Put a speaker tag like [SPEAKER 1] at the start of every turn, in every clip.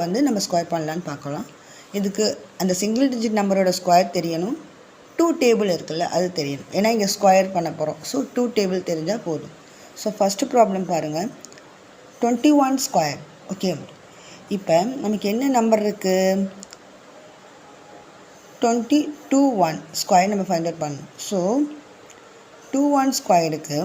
[SPEAKER 1] வந்து நம்ம ஸ்கொயர் பண்ணலான்னு பார்க்கலாம். இதுக்கு அந்த சிங்கிள் டிஜிட் நம்பரோட ஸ்கொயர் தெரியணும், 2 டேபிள் இருக்குல்ல அது தெரியணும். ஏன்னா இங்கே ஸ்கொயர் பண்ண போகிறோம். ஸோ 2 டேபிள் தெரிஞ்சால் போதும். ஸோ ஃபஸ்ட்டு ப்ராப்ளம் பாருங்கள், 21 ஸ்கொயர். ஓகே, இப்போ நமக்கு என்ன நம்பர் இருக்குது, 21 ஸ்கொயர் நம்ம ஃபைண்ட் அவுட் பண்ணணும். ஸோ 21 ஸ்கொயருக்கு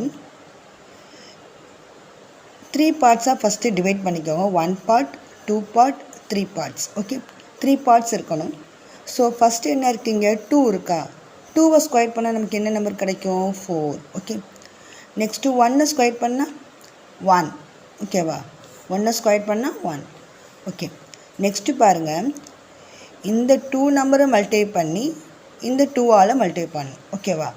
[SPEAKER 1] 3 பார்ட்ஸாக ஃபஸ்ட்டு டிவைட் பண்ணிக்கோங்க. 1 part, 2 part, 3 parts. Okay, 3 parts இருக்கணும். ஸோ ஃபஸ்ட்டு என்ன இருக்குங்க, 2 இருக்கா, 2வை ஸ்கொயர் பண்ணால் நமக்கு என்ன நம்பர் கிடைக்கும், 4. ஓகே, நெக்ஸ்ட்டு 1 ஸ்கொயர் பண்ணால் 1. ஓகேவா, 1 ஸ்கொயர் பண்ணால் 1. ஓகே, நெக்ஸ்ட்டு பாருங்கள், இந்த 2 நம்பரை மல்டிப்ளை பண்ணி இந்த 2ஆல் மல்டிப்ளை பண்ணணும். ஓகேவா,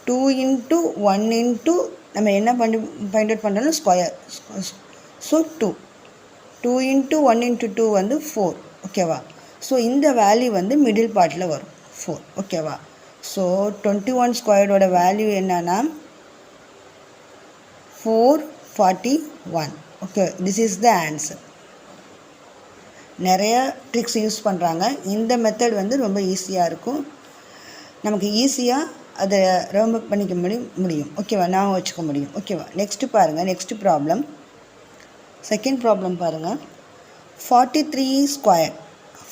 [SPEAKER 1] 2 இன்ட்டு 1 இன்ட்டு நம்ம என்ன ஃபைண்ட் அவுட் பண்ணுறோம், ஸ்கொயர். ஸோ 2 இன்ட்டு 1 இன்ட்டு 2 வந்து 4. ஓகேவா, ஸோ இந்த வேல்யூ வந்து மிடில் பார்ட்டில் வரும் 4. ஓகேவா, ஸோ 21 ஸ்கொயரோட வேல்யூ என்னன்னா 441. Okay, this is the answer. நிறைய ட்ரிக்ஸ் யூஸ் பண்ணுறாங்க. இந்த மெத்தட் வந்து ரொம்ப ஈஸியாக இருக்கும், நமக்கு ஈஸியாக அதை ரொம்ப பண்ணிக்க முடியும். ஓகேவா, நான் வச்சுக்க முடியும். ஓகேவா, நெக்ஸ்ட்டு பாருங்கள், நெக்ஸ்ட்டு ப்ராப்ளம், செகண்ட் ப்ராப்ளம் பாருங்கள், 43 ஸ்கொயர்.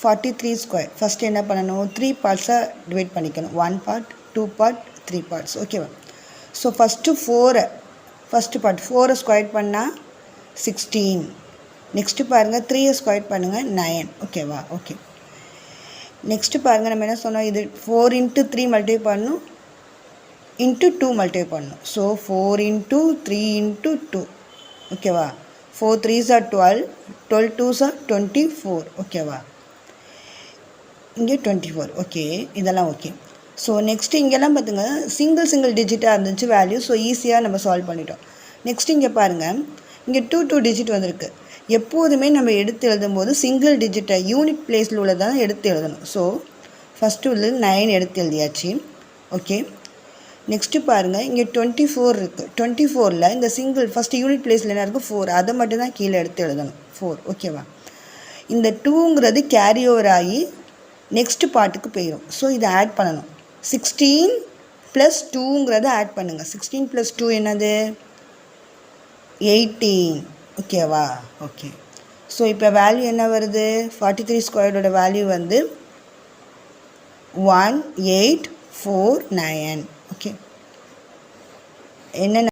[SPEAKER 1] 43 ஸ்கொயர் ஃபஸ்ட்டு என்ன பண்ணணும், 3 பார்ட்ஸாக டிவைட் பண்ணிக்கணும். 1 பார்ட், 2 பார்ட், 3 பார்ட்ஸ். ஓகேவா, so first 4 first part 4 square பண்ணால் 16. நெக்ஸ்ட்டு பாருங்கள், 3 ஸ்கொயர் பண்ணுங்கள் 9. ஓகேவா, ஓகே, நெக்ஸ்ட்டு பாருங்கள், நம்ம என்ன சொன்னோம், இது 4 இன்ட்டு 3 மல்டிப்ளை பண்ணணும், இன்ட்டு 2 மல்டிப்ளை பண்ணணும். So 4 into 3 into 2. ஓகேவா, 4 3s are 12, 12 2s are 24. ஓகேவா, இங்கே 24. ஓகே, இதெல்லாம் ஓகே. ஸோ நெக்ஸ்ட்டு இங்கெல்லாம் பார்த்துங்க, சிங்கிள் டிஜிட்டாக இருந்துச்சு வேல்யூ. ஸோ ஈஸியாக நம்ம சால்வ் பண்ணிட்டோம். நெக்ஸ்ட் இங்கே பாருங்கள், இங்கே 2 டிஜிட் வந்திருக்கு. எப்போதுமே நம்ம எடுத்து எழுதும்போது சிங்கிள் டிஜிட்டை யூனிட் பிளேஸில் உள்ளதான் எடுத்து எழுதணும். ஸோ ஃபஸ்ட்டு உள்ளது 9 எடுத்து எழுதியாச்சு. ஓகே, நெக்ஸ்ட்டு பாருங்கள், இங்கே 24 இருக்குது. 24ல் இந்த சிங்கிள் ஃபஸ்ட்டு யூனிட் பிளேஸில் என்ன இருக்குது, 4, அதை மட்டும்தான் கீழே எடுத்து எழுதணும், 4. ஓகேவா, இந்த 2ங்கிறது கேரி ஓவர் ஆகி நெக்ஸ்ட்டு பார்ட்டுக்கு போயிடும். ஸோ இதை ஆட் பண்ணணும். 16 + 2ங்கிறத ஆட் பண்ணுங்கள். 16 + 2 என்னது, 18. ஓகேவா, ஓகே, ஸோ இப்போ வேல்யூ என்ன வருது, 43 ஸ்கொயரோட வேல்யூ வந்து 1849. ஓகே, என்ன